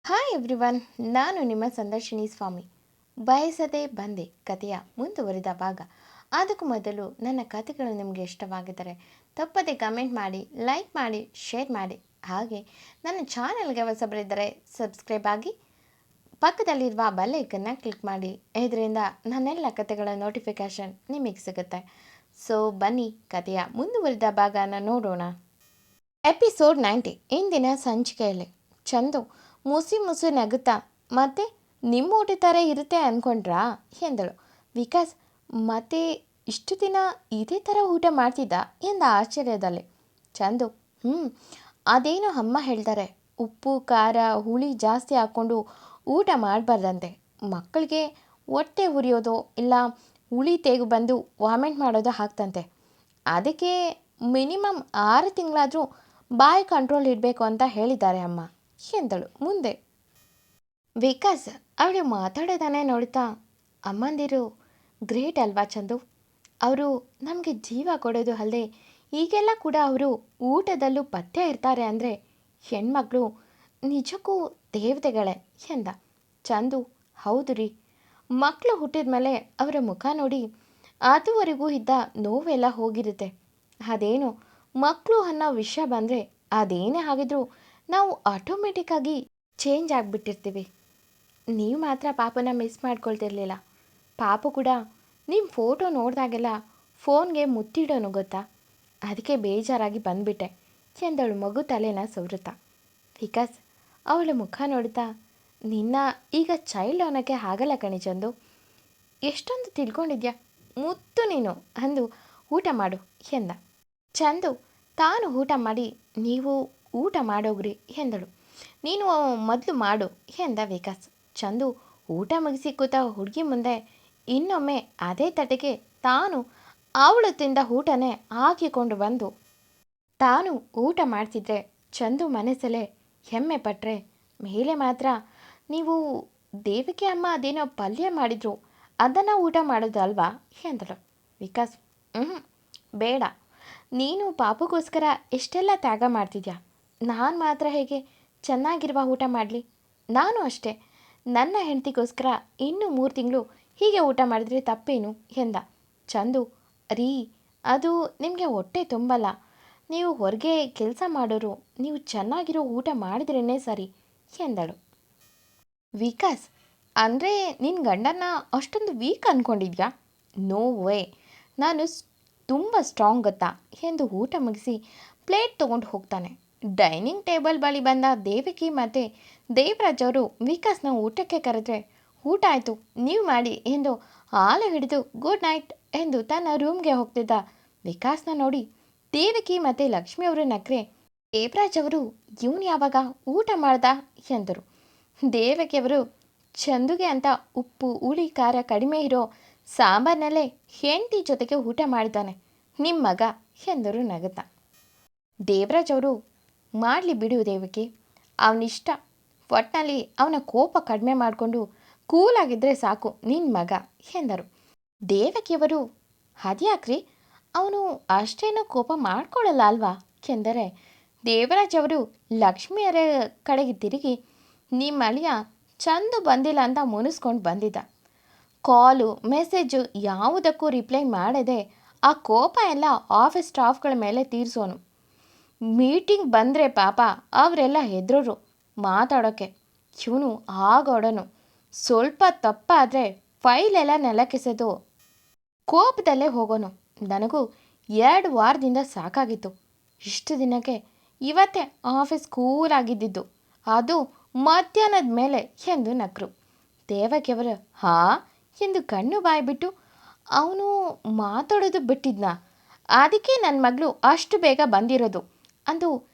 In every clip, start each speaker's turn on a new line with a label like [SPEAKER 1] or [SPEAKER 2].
[SPEAKER 1] Hi everyone, ನಾನು ನಿಮ್ಮ ಸಂದರ್ಶಿನಿ ಸ್ವಾಮಿ. ಬಯಸದೆ ಬಂದೆ ಕಥೆಯ ಮುಂದುವರಿದ ಭಾಗ. ಅದಕ್ಕೂ ಮೊದಲು ನನ್ನ ಕಥೆಗಳು ನಿಮಗೆ ಇಷ್ಟವಾಗಿದ್ದರೆ ತಪ್ಪದೆ ಕಮೆಂಟ್ ಮಾಡಿ, ಲೈಕ್ ಮಾಡಿ, ಶೇರ್ ಮಾಡಿ. ಹಾಗೆ ನನ್ನ ಚಾನೆಲ್ಗೆ ಹೊಸಬರಿದ್ದರೆ ಸಬ್ಸ್ಕ್ರೈಬ್ ಆಗಿ ಪಕ್ಕದಲ್ಲಿರುವ ಬೆಲ್ ಐಕನ್ನ ಕ್ಲಿಕ್ ಮಾಡಿ. ಇದರಿಂದ ನನ್ನೆಲ್ಲ ಕಥೆಗಳ ನೋಟಿಫಿಕೇಷನ್ ನಿಮಗೆ ಸಿಗುತ್ತೆ. ಸೊ ಬನ್ನಿ, ಕಥೆಯ ಮುಂದುವರಿದ ಭಾಗನ ನೋಡೋಣ. ಎಪಿಸೋಡ್ 90. ಇಂದಿನ ಸಂಚಿಕೆಯಲ್ಲಿ ಚಂದು ಮುಸಿ ಮುಸಿ ನಗುತ್ತಾ, ಮತ್ತೆ ನಿಮ್ಮ ಊಟ ಥರ ಇರುತ್ತೆ ಅಂದ್ಕೊಂಡ್ರಾ ಎಂದಳು. ವಿಕಾಸ್ ಮತ್ತೆ ಇಷ್ಟು ದಿನ ಇದೇ ಥರ ಊಟ ಮಾಡ್ತಿದ್ದ ಎಂದ ಆಶ್ಚರ್ಯದಲ್ಲಿ. ಚಂದು ಅದೇನೋ ಅಮ್ಮ ಹೇಳ್ತಾರೆ, ಉಪ್ಪು ಖಾರ ಹುಳಿ ಜಾಸ್ತಿ ಹಾಕ್ಕೊಂಡು ಊಟ ಮಾಡಬಾರ್ದಂತೆ. ಮಕ್ಕಳಿಗೆ ಹೊಟ್ಟೆ ಉರಿಯೋದು ಇಲ್ಲ ಹುಳಿ ತೇಗು ಬಂದು ವಾಮಿಟ್ ಮಾಡೋದು ಆಗ್ತಂತೆ. ಅದಕ್ಕೆ ಮಿನಿಮಮ್ 6 ತಿಂಗಳಾದರೂ ಬಾಯಿ ಕಂಟ್ರೋಲ್ ಇಡಬೇಕು ಅಂತ ಹೇಳಿದ್ದಾರೆ ಅಮ್ಮ ಎಂದಳು. ಮುಂದೆ ವಿಕಾಸ್ ಅವಳು ಮಾತಾಡೋದನ್ನೇ ನೋಡ್ತಾ, ಅಮ್ಮಂದಿರು ಗ್ರೇಟ್ ಅಲ್ವಾ ಚಂದು. ಅವರು ನಮಗೆ ಜೀವ ಕೊಡೋದು ಅಲ್ಲದೆ ಈಗೆಲ್ಲ ಕೂಡ ಅವರು ಊಟದಲ್ಲೂ ಪಥ್ಯ ಇರ್ತಾರೆ ಅಂದರೆ ಹೆಣ್ಮಕ್ಳು ನಿಜಕ್ಕೂ ದೇವತೆಗಳೇ ಎಂದ. ಚಂದು ಹೌದು ರೀ, ಮಕ್ಕಳು ಹುಟ್ಟಿದ ಮೇಲೆ ಅವರ ಮುಖ ನೋಡಿ ಅದುವರೆಗೂ ಇದ್ದ ನೋವೆಲ್ಲ ಹೋಗಿರುತ್ತೆ. ಅದೇನು ಮಕ್ಕಳು ಅನ್ನೋ ವಿಷಯ ಬಂದರೆ ಅದೇನೇ ಆಗಿದ್ರೂ ನಾವು ಆಟೋಮೆಟಿಕ್ಕಾಗಿ ಚೇಂಜ್ ಆಗಿಬಿಟ್ಟಿರ್ತೀವಿ. ನೀವು ಮಾತ್ರ ಪಾಪನ ಮಿಸ್ ಮಾಡ್ಕೊಳ್ತಿರ್ಲಿಲ್ಲ. ಪಾಪು ಕೂಡ ನಿಮ್ಮ ಫೋಟೋ ನೋಡಿದಾಗೆಲ್ಲ ಫೋನ್ಗೆ ಮುತ್ತಿಡೋನು ಗೊತ್ತಾ, ಅದಕ್ಕೆ ಬೇಜಾರಾಗಿ ಬಂದುಬಿಟ್ಟೆ ಎಂದಳು ಮಗು ತಲೆನ ಸವರುತ್ತಾ. ವಿಕಾಸ್ ಅವಳ ಮುಖ ನೋಡ್ತಾ, ನಿನ್ನ ಈಗ ಚೈಲ್ಡ್ ಅನ್ನೋಕ್ಕೆ ಆಗಲ್ಲ ಕಣಿ ಚಂದು, ಎಷ್ಟೊಂದು ತಿಳ್ಕೊಂಡಿದ್ಯಾ, ಮುತ್ತು ನೀನು ಅಂದು ಊಟ ಮಾಡು ಎಂದ. ಚಂದು ತಾನು ಊಟ ಮಾಡಿ ನೀವು ಊಟ ಮಾಡೋಗ್ರಿ ಎಂದಳು. ನೀನು ಮೊದಲು ಮಾಡು ಎಂದ ವಿಕಾಸ್. ಚಂದು ಊಟ ಮುಗಿಸಿ ಕೂತ ಹುಡುಗಿ ಮುಂದೆ ಇನ್ನೊಮ್ಮೆ ಅದೇ ತಟೆಗೆ ತಾನು ಅವಳು ತಿಂದ ಊಟನೇ ಹಾಕಿಕೊಂಡು ಬಂದು ತಾನು ಊಟ ಮಾಡ್ತಿದ್ರೆ ಚಂದು ಮನಸ್ಸಲ್ಲೇ ಹೆಮ್ಮೆ ಪಟ್ಟರೆ, ಮೇಲೆ ಮಾತ್ರ ನೀವು ದೇವಕಿ ಅಮ್ಮ ಅದೇನೋ ಪಲ್ಯ ಮಾಡಿದ್ರು ಅದನ್ನು ಊಟ ಮಾಡೋದು ಅಲ್ವಾ ಎಂದಳು. ವಿಕಾಸ್ ಬೇಡ, ನೀನು ಪಾಪುಗೋಸ್ಕರ ಎಷ್ಟೆಲ್ಲ ತ್ಯಾಗ ಮಾಡ್ತಿದ್ಯಾ, ನಾನು ಮಾತ್ರ ಹೇಗೆ ಚೆನ್ನಾಗಿರುವ ಊಟ ಮಾಡಲಿ. ನಾನು ಅಷ್ಟೇ, ನನ್ನ ಹೆಂಡತಿಗೋಸ್ಕರ ಇನ್ನೂ 3 ತಿಂಗಳು ಹೀಗೆ ಊಟ ಮಾಡಿದರೆ ತಪ್ಪೇನು ಎಂದ. ಚಂದು ರೀ, ಅದು ನಿಮಗೆ ಹೊಟ್ಟೆ ತುಂಬಲ್ಲ. ನೀವು ಹೊರಗೆ ಕೆಲಸ ಮಾಡೋರು, ನೀವು ಚೆನ್ನಾಗಿರೋ ಊಟ ಮಾಡಿದ್ರೇ ಸರಿ ಎಂದಳು. ವಿಕಾಸ್ ಅಂದರೆ ನಿನ್ನ ಗಂಡನ ಅಷ್ಟೊಂದು ವೀಕ್ ಅಂದ್ಕೊಂಡಿದ್ಯಾ? ನೋ ವೇ, ನಾನು ತುಂಬ ಸ್ಟ್ರಾಂಗ್ ಗೊತ್ತಾ ಎಂದು ಊಟ ಮುಗಿಸಿ ಪ್ಲೇಟ್ ತೊಗೊಂಡು ಹೋಗ್ತಾನೆ. ಡೈನಿಂಗ್ ಟೇಬಲ್ ಬಳಿ ಬಂದ ದೇವಕಿ ಮತ್ತು ದೇವರಾಜ್ ಅವರು ವಿಕಾಸ್ನ ಊಟಕ್ಕೆ ಕರೆದ್ರೆ, ಊಟ ಆಯಿತು ನೀವು ಮಾಡಿ ಎಂದು ಹಾಲು ಹಿಡಿದು ಗುಡ್ ನೈಟ್ ಎಂದು ತನ್ನ ರೂಮ್ಗೆ ಹೋಗ್ತಿದ್ದ ವಿಕಾಸ್ನ ನೋಡಿ ದೇವಕಿ ಮತ್ತು ಲಕ್ಷ್ಮಿಯವರು ನಕ್ರೆ, ದೇವರಾಜ್ ಅವರು ಇವನು ಯಾವಾಗ ಊಟ ಮಾಡ್ದ ಎಂದರು. ದೇವಕಿಯವರು ಚಂದುಗೆ ಅಂತ ಉಪ್ಪು ಹುಳಿ ಖಾರ ಕಡಿಮೆ ಇರೋ ಸಾಂಬಾರ್ನಲ್ಲೇ ಹೆಂಡತಿ ಜೊತೆಗೆ ಊಟ ಮಾಡಿದ್ದಾನೆ ನಿಮ್ಮ ಮಗ ಎಂದರು ನಗುತ್ತಾ. ದೇವರಾಜ್ ಅವರು ಮಾಡಲಿ ಬಿಡು ದೇವಕಿ, ಅವನಿಷ್ಟ, ಒಟ್ಟಿನಲ್ಲಿ ಅವನ ಕೋಪ ಕಡಿಮೆ ಮಾಡಿಕೊಂಡು ಕೂಲಾಗಿದ್ದರೆ ಸಾಕು ನಿನ್ನ ಮಗ ಎಂದರು. ದೇವಕಿಯವರು ಅದ್ಯಾಕ್ರಿ, ಅವನು ಅಷ್ಟೇನೂ ಕೋಪ ಮಾಡ್ಕೊಳ್ಳಲ್ಲ ಅಲ್ವಾ ಎಂದರೆ ದೇವರಾಜ್ ಅವರು ಲಕ್ಷ್ಮಿಯರ ಕಡೆಗೆ ತಿರುಗಿ, ನಿಮ್ಮ ಅಳಿಯ ಚಂದು ಬಂದಿಲ್ಲ ಅಂತ ಮುನಿಸ್ಕೊಂಡು ಬಂದಿದ್ದ. ಕಾಲು ಮೆಸೇಜು ಯಾವುದಕ್ಕೂ ರಿಪ್ಲೈ ಮಾಡದೆ ಆ ಕೋಪ ಎಲ್ಲ ಆಫೀಸ್ ಸ್ಟಾಫ್ಗಳ ಮೇಲೆ ತೀರಿಸೋನು. ಮೀಟಿಂಗ್ ಬಂದರೆ ಪಾಪ ಅವರೆಲ್ಲ ಹೆದರೋರು ಮಾತಾಡೋಕ್ಕೆ. ಇವನು ಆಗೋಡನು, ಸ್ವಲ್ಪ ತಪ್ಪಾದರೆ ಫೈಲೆಲ್ಲ ನೆಲಕ್ಕೆಸೆದು ಕೋಪದಲ್ಲೇ ಹೋಗೋನು. ನನಗೂ 2 ವಾರದಿಂದ ಸಾಕಾಗಿತ್ತು. ಇಷ್ಟು ದಿನಕ್ಕೆ ಇವತ್ತೇ ಆಫೀಸ್ ಕೂಲಾಗಿದ್ದಿದ್ದು, ಅದು ಮಧ್ಯಾಹ್ನದ ಮೇಲೆ ಎಂದು ನಕ್ರು. ದೇವಕಿಯವರು ಹಾ ಎಂದು ಕಣ್ಣು ಬಾಯಿಬಿಟ್ಟು, ಅವನು ಮಾತಾಡೋದು ಬಿಟ್ಟಿದ್ನಾ, ಅದಕ್ಕೆ ನನ್ನ ಮಗಳು ಅಷ್ಟು ಬೇಗ ಬಂದಿರೋದು ಅಂದು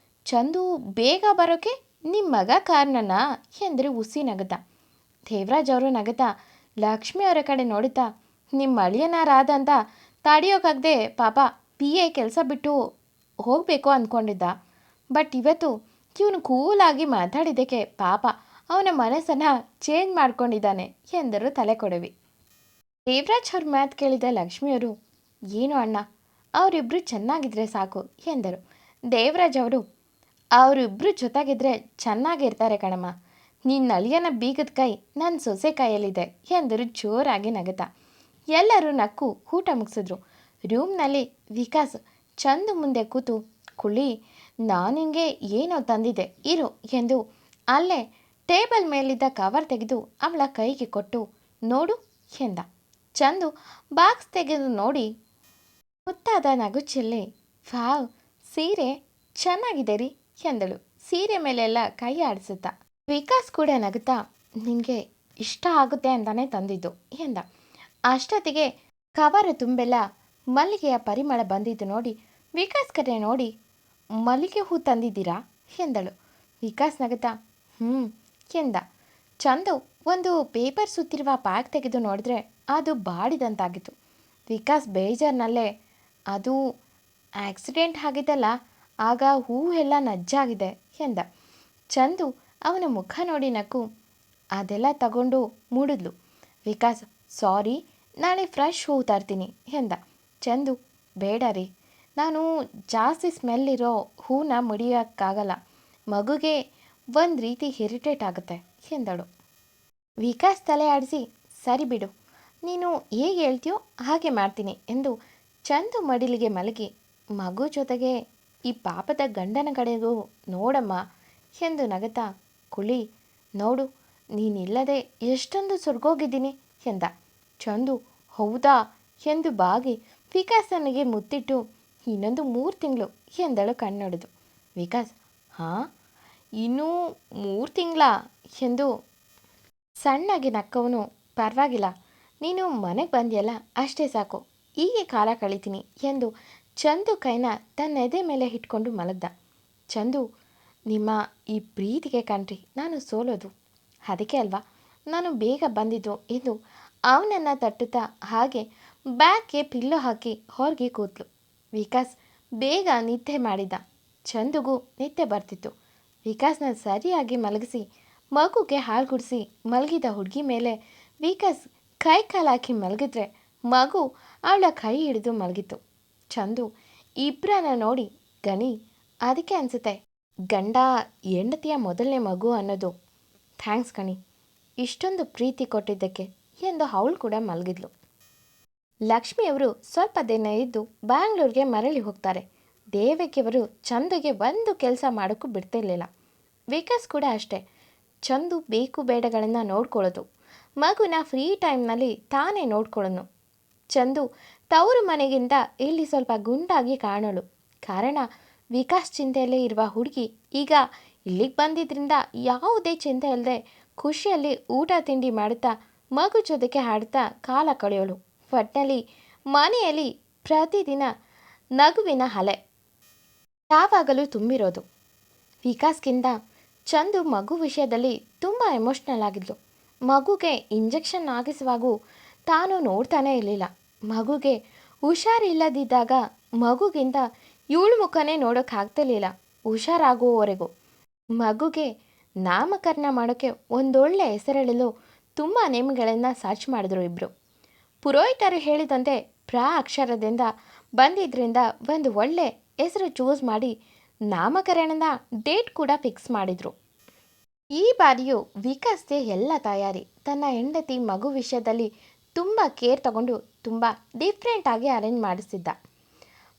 [SPEAKER 1] ಚಂದು ಬೇಗ ಬರೋಕ್ಕೆ ನಿಮ್ಮ ಮಗ ಕಾರಣನಾ ಎಂದರೆ ಹುಸಿ ನಗದ. ದೇವರಾಜ್ ಅವರು ನಗತಾ ಲಕ್ಷ್ಮಿ ಅವರ ಕಡೆ ನೋಡುತ್ತಾ, ನಿಮ್ಮ ಅಳಿಯನಾರಾದ ಅಂತ ತಡೆಯೋಕ್ಕಾಗದೆ ಪಾಪ PA ಕೆಲಸ ಬಿಟ್ಟು ಹೋಗಬೇಕು ಅಂದ್ಕೊಂಡಿದ್ದ. ಬಟ್ ಇವತ್ತು ಇವನು ಕೂಲಾಗಿ ಮಾತಾಡಿದ್ದಕ್ಕೆ ಪಾಪ ಅವನ ಮನಸ್ಸನ್ನು ಚೇಂಜ್ ಮಾಡ್ಕೊಂಡಿದ್ದಾನೆ ಎಂದರು ತಲೆ ಕೊಡವಿ. ದೇವರಾಜ್ ಅವ್ರ ಮಾತು ಕೇಳಿದ ಲಕ್ಷ್ಮಿಯವರು, ಏನು ಅಣ್ಣ, ಅವರಿಬ್ಬರು ಚೆನ್ನಾಗಿದ್ರೆ ಸಾಕು ಎಂದರು. ದೇವರಾಜ್ ಅವರು, ಅವರಿಬ್ಬರು ಜೊತೆಗಿದ್ರೆ ಚೆನ್ನಾಗಿರ್ತಾರೆ ಕಣಮ್ಮ, ನಿನ್ನ ಅಳಿಯನ ಬೀಗದ ಕೈ ನನ್ನ ಸೊಸೆ ಕೈಯಲ್ಲಿದೆ ಎಂದರು ಜೋರಾಗಿ ನಗತ. ಎಲ್ಲರೂ ನಕ್ಕು ಊಟ ಮುಗಿಸಿದ್ರು. ರೂಮ್ನಲ್ಲಿ ವಿಕಾಸ್ ಚಂದು ಮುಂದೆ ಕೂತು, ಕುಳಿ, ನಾನು ನಿನಗೆ ಏನೋ ತಂದಿದ್ದೆ ಇರು ಎಂದು ಅಲ್ಲೇ ಟೇಬಲ್ ಮೇಲಿದ್ದ ಕವರ್ ತೆಗೆದು ಅವಳ ಕೈಗೆ ಕೊಟ್ಟು, ನೋಡು ಎಂದ. ಚಂದು ಬಾಕ್ಸ್ ತೆಗೆದು ನೋಡಿ ಮುತ್ತಾದ ನಗುಚಿಲ್ಲಿ, ವಾವ್, ಸೀರೆ ಚೆನ್ನಾಗಿದೆ ರೀ ಎಂದಳು ಸೀರೆ ಮೇಲೆಲ್ಲ ಕೈ ಆಡಿಸುತ್ತಾ. ವಿಕಾಸ್ ಕೂಡ ನಗುತ್ತಾ, ನಿನಗೆ ಇಷ್ಟ ಆಗುತ್ತೆ ಅಂತಾನೆ ತಂದಿದ್ದು ಎಂದ. ಅಷ್ಟೊತ್ತಿಗೆ ಕವರ್ ತುಂಬೆಲ್ಲ ಮಲ್ಲಿಗೆಯ ಪರಿಮಳ ಬಂದಿದ್ದು ನೋಡಿ ವಿಕಾಸ್ ಕಡೆ ನೋಡಿ, ಮಲ್ಲಿಗೆ ಹೂ ತಂದಿದ್ದೀರಾ ಎಂದಳು. ವಿಕಾಸ್ ನಗುತ್ತಾ ಎಂದ. ಚಂದು ಒಂದು ಪೇಪರ್ ಸುತ್ತಿರುವ ಪ್ಯಾಕ್ ತೆಗೆದು ನೋಡಿದ್ರೆ ಅದು ಬಾಡಿದಂತಾಗಿತ್ತು. ವಿಕಾಸ್ ಬೇಜಾರಿನಲ್ಲೇ, ಅದು ಆಕ್ಸಿಡೆಂಟ್ ಆಗಿದ್ದಲ್ಲ, ಆಗ ಹೂ ಎಲ್ಲ ನಜ್ಜಾಗಿದೆ ಎಂದ. ಚಂದು ಅವನ ಮುಖ ನೋಡಿ ನಕ್ಕು ಅದೆಲ್ಲ ತಗೊಂಡು ಮೂಡಿದ್ಲು. ವಿಕಾಸ್, ಸಾರಿ, ನಾಳೆ ಫ್ರೆಶ್ ಹೂ ತರ್ತೀನಿ ಎಂದ. ಚಂದು, ಬೇಡ ರೀ, ನಾನು ಜಾಸ್ತಿ ಸ್ಮೆಲ್ ಇರೋ ಹೂನ ಮುಡಿಯೋಕ್ಕಾಗಲ್ಲ, ಮಗುಗೆ ಒಂದು ರೀತಿ ಇರಿಟೇಟ್ ಆಗುತ್ತೆ ಎಂದಳು. ವಿಕಾಸ್ ತಲೆ ಆಡಿಸಿ, ಸರಿ ಬಿಡು, ನೀನು ಹೇಗೆ ಹೇಳ್ತೀಯೋ ಹಾಗೆ ಮಾಡ್ತೀನಿ ಎಂದು ಚಂದು ಮಡಿಲಿಗೆ ಮಲಗಿ, ಮಗು ಜೊತೆಗೆ ಈ ಪಾಪದ ಗಂಡನ ಕಡೆಗೂ ನೋಡಮ್ಮ ಎಂದು ನಗತಾ, ಕುಳಿ, ನೋಡು, ನೀನಿಲ್ಲದೆ ಎಷ್ಟೊಂದು ಸುರ್ಗೋಗಿದ್ದೀನಿ ಎಂದ. ಚಂದು, ಹೌದಾ ಎಂದು ಬಾಗಿ ವಿಕಾಸನಿಗೆ ಮುತ್ತಿಟ್ಟು, ಇನ್ನೊಂದು 3 ತಿಂಗಳು ಎಂದಳು ಕಣ್ಣೊಡೆದು. ವಿಕಾಸ್, ಹಾಂ, ಇನ್ನೂ 3 ತಿಂಗಳಾ ಎಂದು ಸಣ್ಣಗೆ ನಕ್ಕವನು, ಪರವಾಗಿಲ್ಲ, ನೀನು ಮನೆಗೆ ಬಂದಿಯಲ್ಲ ಅಷ್ಟೇ ಸಾಕು, ಹೀಗೆ ಕಾಲ ಕಳಿತೀನಿ ಎಂದು ಚಂದು ಕೈನ ತನ್ನ ಎದೆ ಮೇಲೆ ಇಟ್ಕೊಂಡು ಮಲಗ್ದ. ಚಂದು, ನಿಮ್ಮ ಈ ಪ್ರೀತಿಗೆ ಕಣ್ರಿ ನಾನು ಸೋಲೋದು, ಅದಕ್ಕೆ ಅಲ್ವಾ ನಾನು ಬೇಗ ಬಂದಿದ್ದು ಎಂದು ಅವನನ್ನು ತಟ್ಟುತ್ತಾ ಹಾಗೆ ಬ್ಯಾಗ್ಗೆ ಪಿಲ್ಲೋ ಹಾಕಿ ಹೊರಗೆ ಕೂತ್ಲು. ವಿಕಾಸ್ ಬೇಗ ನಿದ್ದೆ ಮಾಡಿದ್ದ. ಚಂದುಗೂ ನಿದ್ದೆ ಬರ್ತಿತ್ತು. ವಿಕಾಸ್ನ ಸರಿಯಾಗಿ ಮಲಗಿಸಿ ಮಗುಗೆ ಹಾಲು ಕುಡಿಸಿ ಮಲಗಿದ ಹುಡುಗಿ ಮೇಲೆ ವಿಕಾಸ್ ಕೈ ಕಾಲು ಹಾಕಿ ಮಲಗಿದ್ರೆ ಮಗು ಅವಳ ಕೈ ಹಿಡಿದು ಮಲಗಿತ್ತು. ಚಂದು ಇಬ್ಬರನ್ನ ನೋಡಿ ಗಣಿ, ಅದಕ್ಕೆ ಅನಿಸುತ್ತೆ ಗಂಡ ಹೆಂಡತಿಯ ಮೊದಲನೇ ಮಗು ಅನ್ನೋದು. ಥ್ಯಾಂಕ್ಸ್ ಗಣಿ, ಇಷ್ಟೊಂದು ಪ್ರೀತಿ ಕೊಟ್ಟಿದ್ದಕ್ಕೆ ಎಂದು ಅವಳು ಕೂಡ ಮಲಗಿದ್ಲು. ಲಕ್ಷ್ಮಿಯವರು ಸ್ವಲ್ಪ ದಿನ ಇದ್ದು ಬ್ಯಾಂಗ್ಳೂರಿಗೆ ಮರಳಿ ಹೋಗ್ತಾರೆ. ದೇವಕಿಯವರು ಚಂದುಗೆ ಒಂದು ಕೆಲಸ ಮಾಡೋಕ್ಕೂ ಬಿಡ್ತಿರ್ಲಿಲ್ಲ. ವಿಕಾಸ್ ಕೂಡ ಅಷ್ಟೇ. ಚಂದು ಬೇಕು ಬೇಡಗಳನ್ನು ನೋಡ್ಕೊಳ್ಳೋದು, ಮಗುನ ಫ್ರೀ ಟೈಮ್ನಲ್ಲಿ ತಾನೇ ನೋಡ್ಕೊಳ್ಳೋನು. ಚಂದು ತವರು ಮನೆಗಿಂತ ಇಲ್ಲಿ ಸ್ವಲ್ಪ ಗುಂಡಾಗಿ ಕಾಣೋಳು. ಕಾರಣ ವಿಕಾಸ್ ಚಿಂತೆಯಲ್ಲೇ ಇರುವ ಹುಡುಗಿ ಈಗ ಇಲ್ಲಿಗೆ ಬಂದಿದ್ದರಿಂದ ಯಾವುದೇ ಚಿಂತೆ ಇಲ್ಲದೆ ಖುಷಿಯಲ್ಲಿ ಊಟ ತಿಂಡಿ ಮಾಡುತ್ತಾ ಮಗು ಜೊತೆಗೆ ಹಾಡುತ್ತಾ ಕಾಲ ಕಳೆಯೋಳು. ಒಟ್ಟಿನಲ್ಲಿ ಮನೆಯಲ್ಲಿ ಪ್ರತಿದಿನ ನಗುವಿನ ಅಲೆ ಯಾವಾಗಲೂ ತುಂಬಿರೋದು. ವಿಕಾಸ್ಗಿಂತ ಚಂದು ಮಗು ವಿಷಯದಲ್ಲಿ ತುಂಬ ಎಮೋಷ್ನಲ್ ಆಗಿದ್ಲು. ಮಗುಗೆ ಇಂಜೆಕ್ಷನ್ ಆಗಿಸುವಾಗೂ ತಾನು ನೋಡ್ತಾನೇ ಇರಲಿಲ್ಲ. ಮಗುಗೆ ಹುಷಾರಿಲ್ಲದಿದ್ದಾಗ ಮಗುಗಿಂತ ಇವಳ ಮುಖನೇ ನೋಡೋಕ್ಕಾಗ್ತಿರ್ಲಿಲ್ಲ ಹುಷಾರಾಗುವವರೆಗೂ. ಮಗುಗೆ ನಾಮಕರಣ ಮಾಡೋಕ್ಕೆ ಒಂದೊಳ್ಳೆ ಹೆಸರಿಡಲು ತುಂಬ ನೇಮ್ಗಳನ್ನು ಸರ್ಚ್ ಮಾಡಿದ್ರು ಇಬ್ಬರು. ಪುರೋಹಿತರು ಹೇಳಿದಂತೆ ಅಕ್ಷರದಿಂದ ಬಂದಿದ್ದರಿಂದ ಒಂದು ಒಳ್ಳೆ ಹೆಸರು ಚೂಸ್ ಮಾಡಿ ನಾಮಕರಣದ ಡೇಟ್ ಕೂಡ ಫಿಕ್ಸ್ ಮಾಡಿದರು. ಈ ಬಾರಿಯೂ ವಿಕಾಸ್ಗೆ ಎಲ್ಲ ತಯಾರಿ. ತನ್ನ ಹೆಂಡತಿ ಮಗು ವಿಷಯದಲ್ಲಿ ತುಂಬ ಕೇರ್ ತಗೊಂಡು ತುಂಬ ಡಿಫ್ರೆಂಟಾಗಿ ಅರೇಂಜ್ ಮಾಡಿಸಿದ್ದ.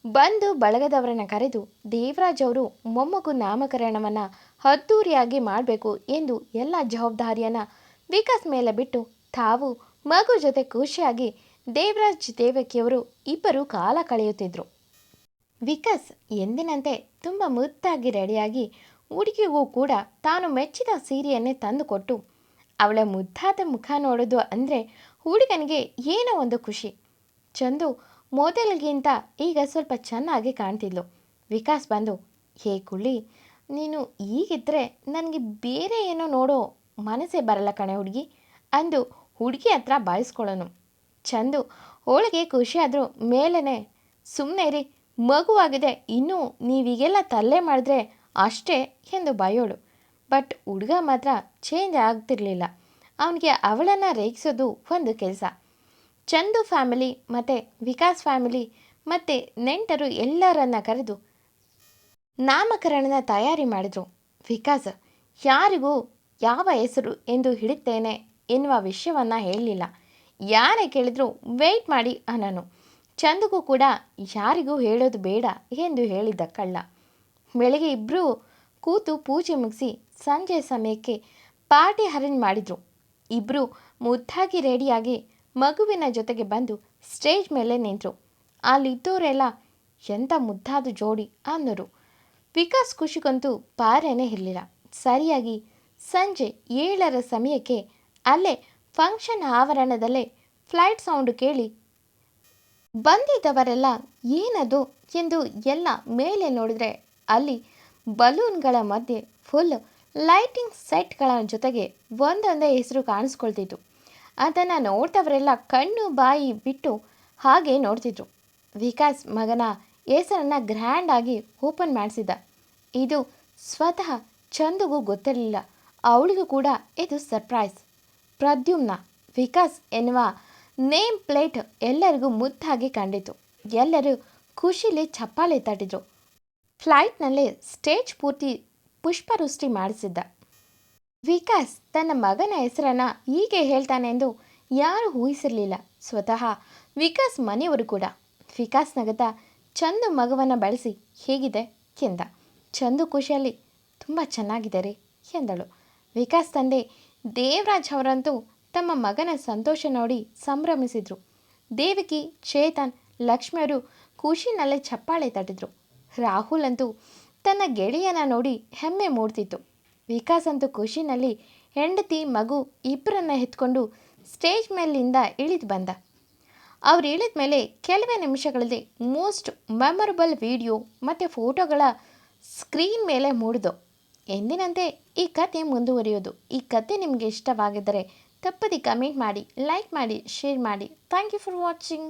[SPEAKER 1] ಬಂದು ಬಳಗದವರನ್ನು ಕರೆದು ದೇವರಾಜ್ ಅವರು ಮೊಮ್ಮಗು ನಾಮಕರಣವನ್ನು ಅದ್ದೂರಿಯಾಗಿ ಮಾಡಬೇಕು ಎಂದು ಎಲ್ಲ ಜವಾಬ್ದಾರಿಯನ್ನು ವಿಕಾಸ್ ಮೇಲೆ ಬಿಟ್ಟು ತಾವು ಮಗು ಜೊತೆ ಖುಷಿಯಾಗಿ ದೇವರಾಜ್ ದೇವಕಿಯವರು ಇಬ್ಬರು ಕಾಲ ಕಳೆಯುತ್ತಿದ್ದರು. ವಿಕಾಸ್ ಎಂದಿನಂತೆ ತುಂಬ ಮುದ್ದಾಗಿ ರೆಡಿಯಾಗಿ ಹುಡುಗಿಗೂ ಕೂಡ ತಾನು ಮೆಚ್ಚಿದ ಸೀರೆಯನ್ನೇ ತಂದುಕೊಟ್ಟು ಅವಳ ಮುದ್ದಾದ ಮುಖ ನೋಡೋದು ಅಂದರೆ ಹುಡುಗನಿಗೆ ಏನೋ ಒಂದು ಖುಷಿ. ಚಂದು ಮೊದಲಿಗಿಂತ ಈಗ ಸ್ವಲ್ಪ ಚೆನ್ನಾಗಿ ಕಾಣ್ತಿದ್ಲು. ವಿಕಾಸ್ ಬಂದು, ಹೇ ಕುಳ್ಳಿ, ನೀನು ಈಗಿದ್ದರೆ ನನಗೆ ಬೇರೆ ಏನೋ ನೋಡೋ ಮನಸ್ಸೇ ಬರಲ್ಲ ಕಣೆ ಹುಡುಗಿ ಅಂದು ಹುಡುಗಿ ಹತ್ರ ಬಾಯಿಸ್ಕೊಳ್ಳೋನು. ಚಂದು ಅವಳಿಗೆ ಖುಷಿಯಾದರೂ ಮೇಲೇ, ಸುಮ್ಮನೆ ರೀ, ಮಗುವಾಗಿದೆ, ಇನ್ನೂ ನೀವೀಗೆಲ್ಲ ತಲ್ಲೆ ಮಾಡಿದ್ರೆ ಅಷ್ಟೇ ಎಂದು ಬಯೋಳು. ಬಟ್ ಹುಡುಗ ಮಾತ್ರ ಚೇಂಜ್ ಆಗ್ತಿರ್ಲಿಲ್ಲ. ಅವನಿಗೆ ಅವಳನ್ನು ರೇಗಿಸೋದು ಒಂದು ಕೆಲಸ. ಚಂದು ಫ್ಯಾಮಿಲಿ ಮತ್ತು ವಿಕಾಸ್ ಫ್ಯಾಮಿಲಿ ಮತ್ತು ನೆಂಟರು ಎಲ್ಲರನ್ನ ಕರೆದು ನಾಮಕರಣದ ತಯಾರಿ ಮಾಡಿದರು. ವಿಕಾಸ್ ಯಾರಿಗೂ ಯಾವ ಹೆಸರು ಎಂದು ಹಿಡಿತೇನೆ ಎನ್ನುವ ವಿಷಯವನ್ನು ಹೇಳಲಿಲ್ಲ. ಯಾರೇ ಕೇಳಿದ್ರು ವೆಯ್ಟ್ ಮಾಡಿ ಅನ್ನನು. ಚಂದುಗೂ ಕೂಡ ಯಾರಿಗೂ ಹೇಳೋದು ಬೇಡ ಎಂದು ಹೇಳಿದ್ದ ಕಳ್ಳ. ಬೆಳಗ್ಗೆ ಇಬ್ಬರೂ ಕೂತು ಪೂಜೆ ಮುಗಿಸಿ ಸಂಜೆ ಸಮಯಕ್ಕೆ ಪಾರ್ಟಿ ಅರೇಂಜ್ ಮಾಡಿದ್ರು. ಇಬ್ಬರು ಮುದ್ದಾಗಿ ರೆಡಿಯಾಗಿ ಮಗುವಿನ ಜೊತೆಗೆ ಬಂದು ಸ್ಟೇಜ್ ಮೇಲೆ ನಿಂತರು. ಅಲ್ಲಿದ್ದವರೆಲ್ಲ ಎಂಥ ಮುದ್ದಾದ ಜೋಡಿ ಅನ್ನೋರು. ವಿಕಾಸ್ ಖುಷಿಗಂತೂ ಪಾರೇನೇ ಇರಲಿಲ್ಲ. ಸರಿಯಾಗಿ ಸಂಜೆ 7ರ ಸಮಯಕ್ಕೆ ಅಲ್ಲೇ ಫಂಕ್ಷನ್ ಆವರಣದಲ್ಲೇ ಫ್ಲೈಟ್ ಸೌಂಡು ಕೇಳಿ ಬಂದಿದ್ದವರೆಲ್ಲ ಏನದು ಎಂದು ಎಲ್ಲ ಮೇಲೆ ನೋಡಿದ್ರೆ ಅಲ್ಲಿ ಬಲೂನ್ಗಳ ಮಧ್ಯೆ ಫುಲ್ ಲೈಟಿಂಗ್ ಸೆಟ್ಗಳ ಜೊತೆಗೆ ಒಂದೊಂದೇ ಹೆಸರು ಕಾಣಿಸ್ಕೊಳ್ತಿತ್ತು. ಅದನ್ನು ನೋಡ್ದವರೆಲ್ಲ ಕಣ್ಣು ಬಾಯಿ ಬಿಟ್ಟು ಹಾಗೆ ನೋಡ್ತಿದ್ರು. ವಿಕಾಸ್ ಮಗನ ಹೆಸರನ್ನು ಗ್ರ್ಯಾಂಡಾಗಿ ಓಪನ್ ಮಾಡಿಸಿದ್ದ. ಇದು ಸ್ವತಃ ಚಂದುಗೂ ಗೊತ್ತಿರಲಿಲ್ಲ. ಅವಳಿಗೂ ಕೂಡ ಇದು ಸರ್ಪ್ರೈಸ್. ಪ್ರದ್ಯುಮ್ನ ವಿಕಾಸ್ ಎನ್ನುವ ನೇಮ್ ಪ್ಲೇಟ್ ಎಲ್ಲರಿಗೂ ಮುದ್ದಾಗಿ ಕಂಡಿತು. ಎಲ್ಲರೂ ಖುಷಿಲಿ ಚಪ್ಪಾಳೆ ತಟ್ಟಿದ್ರು. ಫ್ಲೈಟ್ನಲ್ಲೇ ಸ್ಟೇಜ್ ಪೂರ್ತಿ ಪುಷ್ಪವೃಷ್ಟಿ ಮಾಡಿಸಿದ್ದ. ವಿಕಾಸ್ ತನ್ನ ಮಗನ ಹೆಸರನ್ನು ಹೀಗೆ ಹೇಳ್ತಾನೆ ಎಂದು ಯಾರೂ ಊಹಿಸಿರಲಿಲ್ಲ, ಸ್ವತಃ ವಿಕಾಸ್ ಮನೆಯವರು ಕೂಡ. ವಿಕಾಸ್ ನಗದ ಚಂದು ಮಗುವನ್ನು ಬಳಸಿ ಹೇಗಿದೆ ಎಂದ. ಚಂದು ಖುಷಿಯಲ್ಲಿ ತುಂಬ ಚೆನ್ನಾಗಿದೆ ರೀ ಎಂದಳು. ವಿಕಾಸ್ ತಂದೆ ದೇವರಾಜ್ ಅವರಂತೂ ತಮ್ಮ ಮಗನ ಸಂತೋಷ ನೋಡಿ ಸಂಭ್ರಮಿಸಿದ್ರು. ದೇವಕಿ, ಚೇತನ್, ಲಕ್ಷ್ಮಿಯವರು ಖುಷಿನಲ್ಲೇ ಚಪ್ಪಾಳೆ ತಟ್ಟಿದ್ರು. ರಾಹುಲ್ ಅಂತೂ ತನ್ನ ಗೆಳೆಯನ ನೋಡಿ ಹೆಮ್ಮೆ ಮೂಡ್ತಿತ್ತು. ವಿಕಾಸ್ ಅಂತೂ ಖುಷಿನಲ್ಲಿ ಹೆಂಡತಿ ಮಗು ಇಬ್ಬರನ್ನ ಎತ್ಕೊಂಡು ಸ್ಟೇಜ್ ಮೇಲಿಂದ ಇಳಿದು ಬಂದ. ಅವ್ರು ಇಳಿದ ಮೇಲೆ ಕೆಲವೇ ನಿಮಿಷಗಳಲ್ಲಿ ಮೋಸ್ಟ್ ಮೆಮೊರಬಲ್ ವಿಡಿಯೋ ಮತ್ತು ಫೋಟೋಗಳ ಸ್ಕ್ರೀನ್ ಮೇಲೆ ಮೂಡಿದು. ಎಂದಿನಂತೆ ಈ ಕತೆ ಮುಂದುವರಿಯೋದು. ಈ ಕತೆ ನಿಮಗೆ ಇಷ್ಟವಾಗಿದ್ದರೆ ತಪ್ಪದೆ ಕಮೆಂಟ್ ಮಾಡಿ, ಲೈಕ್ ಮಾಡಿ, ಶೇರ್ ಮಾಡಿ. Thank you for watching.